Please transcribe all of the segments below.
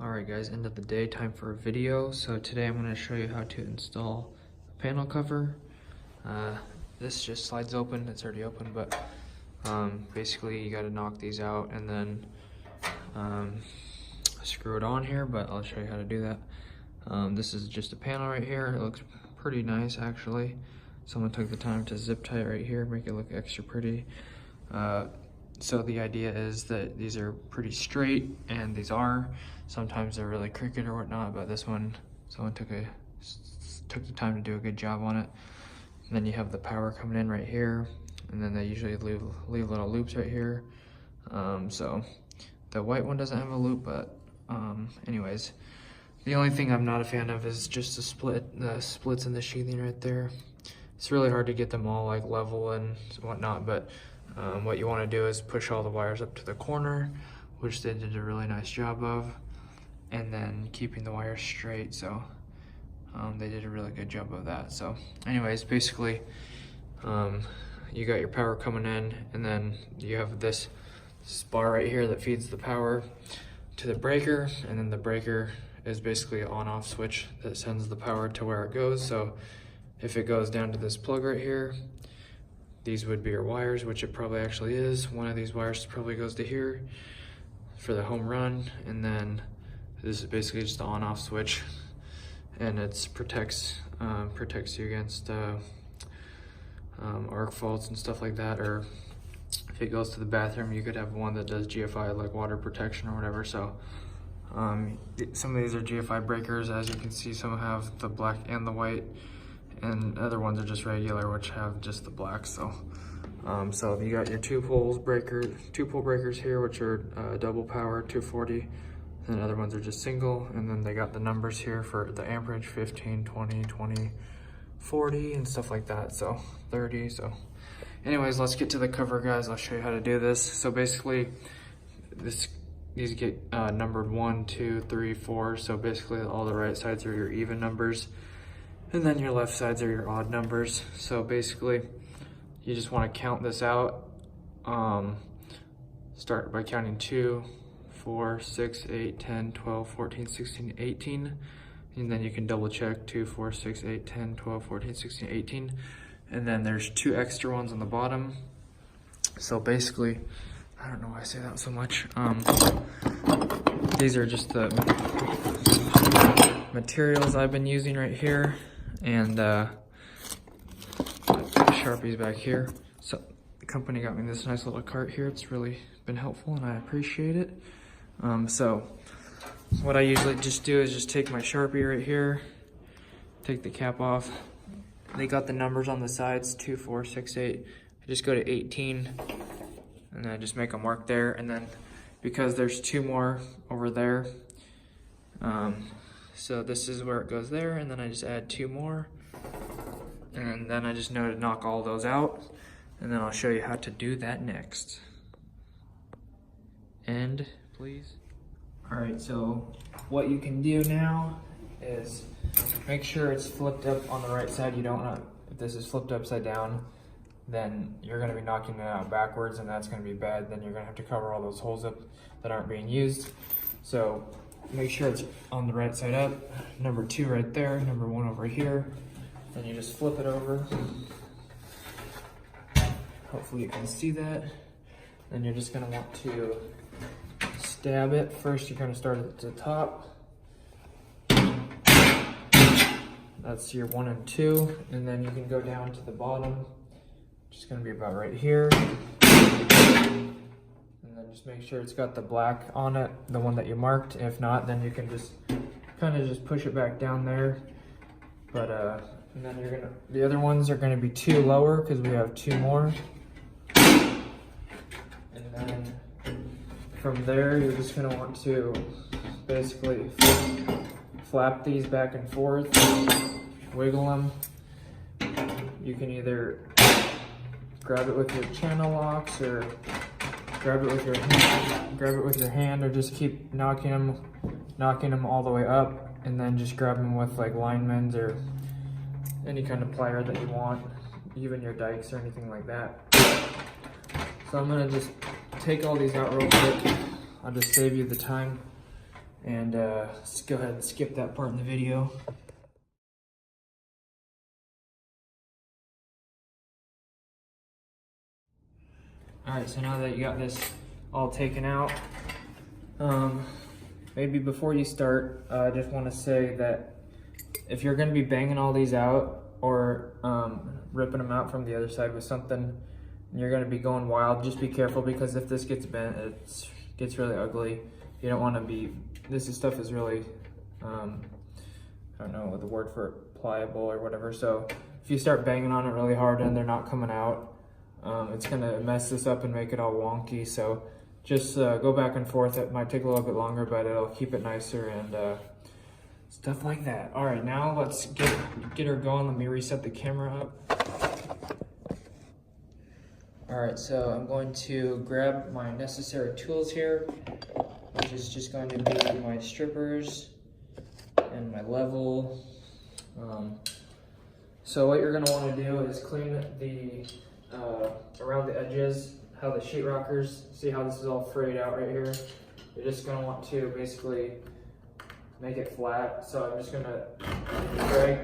Alright guys, end of the day, time for a video. So today I'm going to show you how to install a panel cover. This just slides open, it's already open, but basically you got to knock these out and then screw it on here, but I'll show you how to do that. This is just a panel right here. It looks pretty nice actually. Someone took the time to zip tie it right here, make it look extra pretty. So the idea is that these are pretty straight, and these are. Sometimes they're really crooked or whatnot, but this one, someone took the time to do a good job on it. And then you have the power coming in right here, and then they usually leave little loops right here. So the white one doesn't have a loop, but anyways, the only thing I'm not a fan of is just the splits in the sheathing right there. It's really hard to get them all like level and whatnot, but what you want to do is push all the wires up to the corner, which they did a really nice job of, and then keeping the wires straight. So they did a really good job of that. So anyways, basically you got your power coming in, and then you have this bar right here that feeds the power to the breaker, and then the breaker is basically an on-off switch that sends the power to where it goes. So if it goes down to this plug right here, these would be your wires, which it probably actually is. One of these wires probably goes to here for the home run, and then this is basically just the on-off switch, and it protects you against arc faults and stuff like that. Or if it goes to the bathroom, you could have one that does GFI, like water protection or whatever. So some of these are GFI breakers. As you can see, some have the black and the white, and other ones are just regular, which have just the black. So so you got your two pole breakers here, which are double power 240, and other ones are just single, and then they got the numbers here for the amperage, 15, 20, 20, 40 and stuff like that, so 30. So anyways, let's get to the cover, guys. I'll show you how to do this. So basically these get numbered 1, 2, 3, 4. So basically all the right sides are your even numbers, and then your left sides are your odd numbers. So basically, you just want to count this out. Start by counting 2, 4, 6, 8, 10, 12, 14, 16, 18. And then you can double check 2, 4, 6, 8, 10, 12, 14, 16, 18. And then there's 2 extra ones on the bottom. So basically, I don't know why I say that so much. These are just the materials I've been using right here, and Sharpies back here. So the company got me this nice little cart here. It's really been helpful, and I appreciate it. So what I usually just do is just take my Sharpie right here, take the cap off. They got the numbers on the sides, 2, 4, 6, 8. I just go to 18, and then I just make a mark there. And then because there's 2 more over there, so this is where it goes there, and then I just add 2 more, and then I just know to knock all those out, and then I'll show you how to do that next. End, please. All right, so what you can do now is make sure it's flipped up on the right side. You don't want, if this is flipped upside down, then you're gonna be knocking it out backwards, and that's gonna be bad. Then you're gonna have to cover all those holes up that aren't being used. So make sure it's on the right side up. Number 2 right there, number 1 over here. Then you just flip it over. Hopefully you can see that. Then you're just gonna want to stab it. First, you're gonna start at the top. That's your 1 and 2. And then you can go down to the bottom. Just gonna be about right here. And then just make sure it's got the black on it, the one that you marked. If not, then you can just kind of just push it back down there. But and then the other ones are gonna be 2 lower because we have 2 more. And then from there, you're just gonna want to basically flap these back and forth, wiggle them. You can either grab it with your channel locks, or grab it with your hand, or just keep knocking them all the way up, and then just grab them with like linemen's or any kind of plier that you want, even your dikes or anything like that. So I'm gonna just take all these out real quick. I'll just save you the time, And let's go ahead and skip that part in the video. All right, so now that you got this all taken out, maybe before you start, I just want to say that if you're going to be banging all these out or ripping them out from the other side with something, and you're going to be going wild, just be careful, because if this gets bent, it gets really ugly. You don't want to be, this stuff is really, I don't know what the word for it, pliable or whatever. So if you start banging on it really hard and they're not coming out, it's gonna mess this up and make it all wonky. So just go back and forth. It might take a little bit longer, but it'll keep it nicer and stuff like that. All right, now let's get her going. Let me reset the camera up. All right, so I'm going to grab my necessary tools here, which is just going to be my strippers and my level. So what you're gonna wanna do is clean the around the edges, how the sheetrockers, see how this is all frayed out right here? You're just gonna want to basically make it flat. So I'm just gonna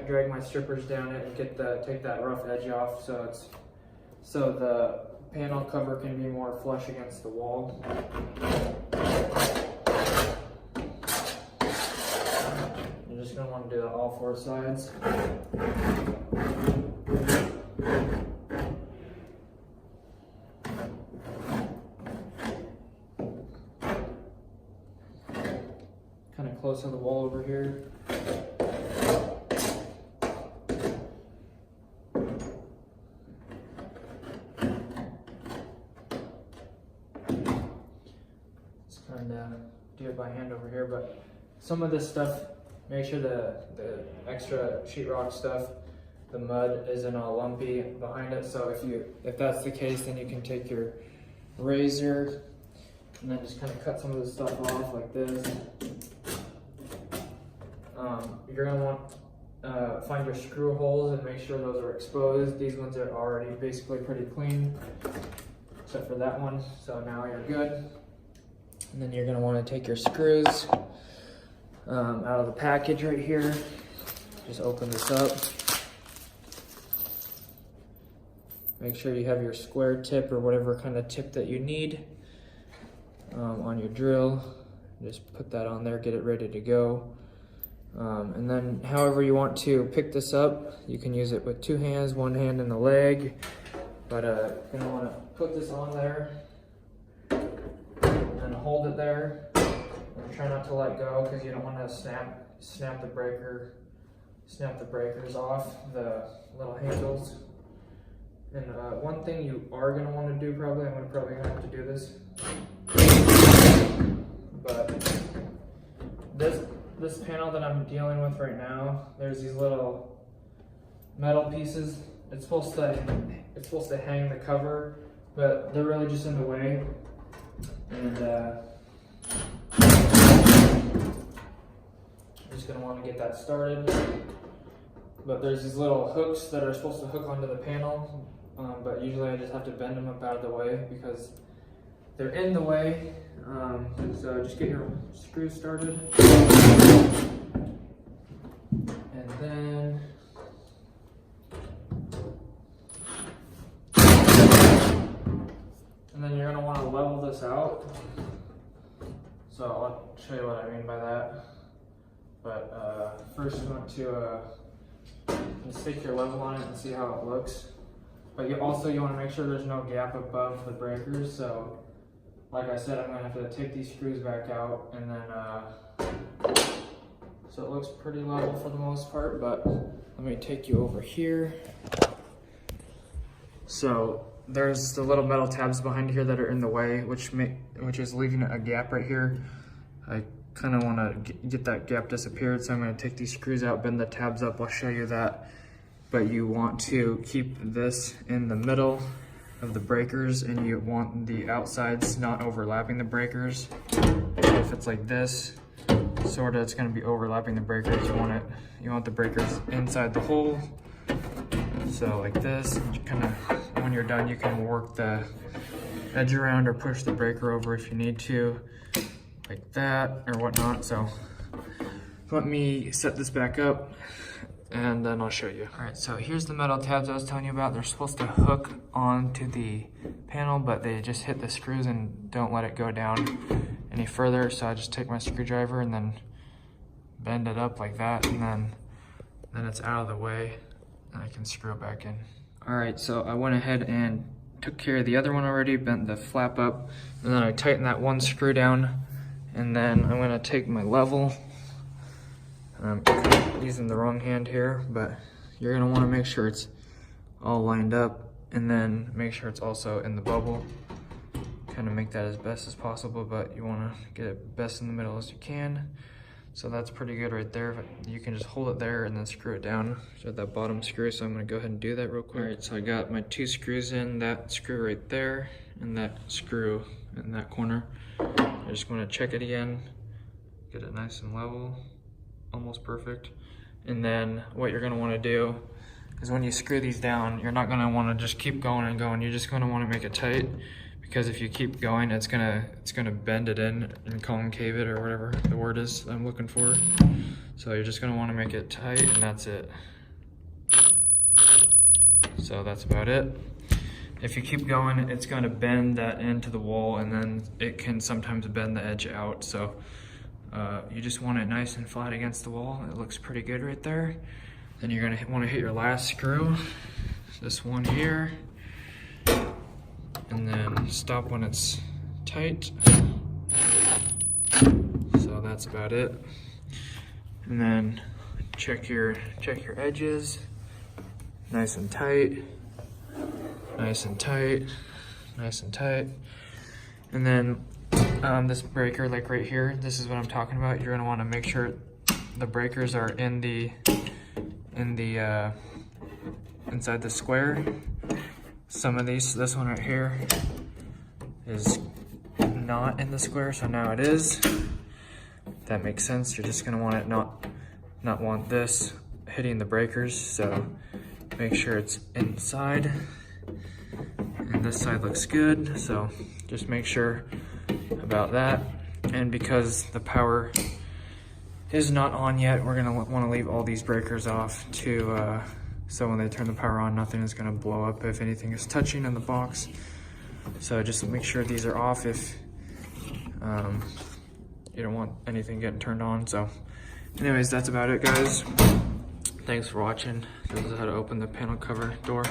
drag my strippers down it and take that rough edge off, so the panel cover can be more flush against the wall. You're just gonna want to do that all 4 sides. Kind of close to the wall over here. Just kind of do it by hand over here, but some of this stuff, make sure the extra sheetrock stuff, the mud isn't all lumpy behind it. So if that's the case, then you can take your razor and then just kind of cut some of this stuff off like this. You're gonna want find your screw holes and make sure those are exposed. These ones are already basically pretty clean, except for that one. So now you're good. And then you're gonna want to take your screws out of the package right here. Just open this up. Make sure you have your square tip or whatever kind of tip that you need on your drill. Just put that on there, get it ready to go. And then however you want to pick this up, you can use it with 2 hands, 1 hand in the leg. But you're gonna want to put this on there and hold it there. And try not to let go, because you don't want to snap the breakers off the little handles. And one thing you are gonna want to do, probably, I'm probably gonna have to do this, but this panel that I'm dealing with right now, there's these little metal pieces. It's supposed to hang the cover, but they're really just in the way. And just gonna want to get that started. But there's these little hooks that are supposed to hook onto the panel, but usually I just have to bend them up out of the way because they're in the way. So just get your screws started, and then you're gonna want to level this out. So I'll show you what I mean by that. But first you want to stick your level on it and see how it looks. But you want to make sure there's no gap above the breakers. So like I said, I'm going to have to take these screws back out, and then so it looks pretty level for the most part. But let me take you over here. So there's the little metal tabs behind here that are in the way, which is leaving a gap right here. I kind of want to get that gap disappeared, so I'm going to take these screws out, bend the tabs up. I'll show you that. But you want to keep this in the middle of the breakers, and you want the outsides not overlapping the breakers. So if it's like this, sort of, it's going to be overlapping the breakers. You want the breakers inside the hole. So like this, and you kind of, when you're done, you can work the edge around or push the breaker over if you need to. like that or whatnot. So let me set this back up and then I'll show you. All right, so here's the metal tabs I was telling you about. They're supposed to hook onto the panel, but they just hit the screws and don't let it go down any further. So I just take my screwdriver and then bend it up like that, and then it's out of the way and I can screw it back in. All right, so I went ahead and took care of the other one already, bent the flap up, and then I tightened that one screw down, and then I'm gonna take my level. I'm using the wrong hand here, but you're gonna wanna make sure it's all lined up, and then make sure it's also in the bubble. Kind of make that as best as possible, but you wanna get it best in the middle as you can. So that's pretty good right there. You can just hold it there and then screw it down to that bottom screw. So I'm gonna go ahead and do that real quick. All right, so I got my 2 screws in, that screw right there, and that screw in that corner. I just wanna check it again, get it nice and level, almost perfect. And then what you're gonna wanna do is when you screw these down, you're not gonna wanna just keep going and going. You're just gonna wanna make it tight, because if you keep going, it's gonna bend it in and concave it, or whatever the word is I'm looking for. So you're just gonna wanna make it tight, and that's it. So that's about it. If you keep going, it's gonna bend that into the wall, and then it can sometimes bend the edge out. So you just want it nice and flat against the wall. It looks pretty good right there. Then you're gonna wanna hit your last screw, this one here, and then stop when it's tight. So that's about it. And then check your edges, nice and tight, nice and tight, nice and tight. And then this breaker, like right here, this is what I'm talking about. You're gonna wanna make sure the breakers are inside the square. Some of these, this one right here is not in the square, so now it is. That makes sense. You're just gonna want it not want this hitting the breakers, so make sure it's inside. And this side looks good, so just make sure about that. And because the power is not on yet, we're gonna wanna leave all these breakers off to so when they turn the power on, nothing is gonna blow up if anything is touching in the box. So just make sure these are off if you don't want anything getting turned on. So anyways, that's about it, guys. Thanks for watching. This is how to open the panel cover door.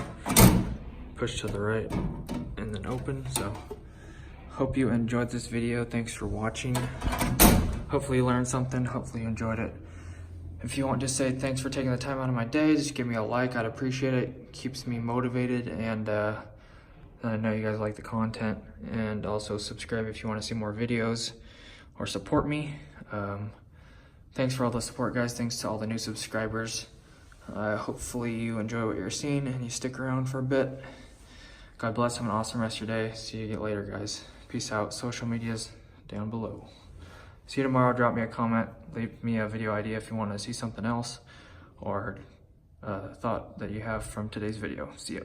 Push to the right and then open. So hope you enjoyed this video. Thanks for watching. Hopefully you learned something. Hopefully you enjoyed it. If you want to say thanks for taking the time out of my day, just give me a like. I'd appreciate it. It keeps me motivated, and I know you guys like the content. And also subscribe if you want to see more videos or support me. Thanks for all the support, guys. Thanks to all the new subscribers. Hopefully you enjoy what you're seeing and you stick around for a bit. God bless. Have an awesome rest of your day. See you later, guys. Peace out. Social media's down below. See you tomorrow. Drop me a comment. Leave me a video idea if you want to see something else, or thought that you have from today's video. See ya.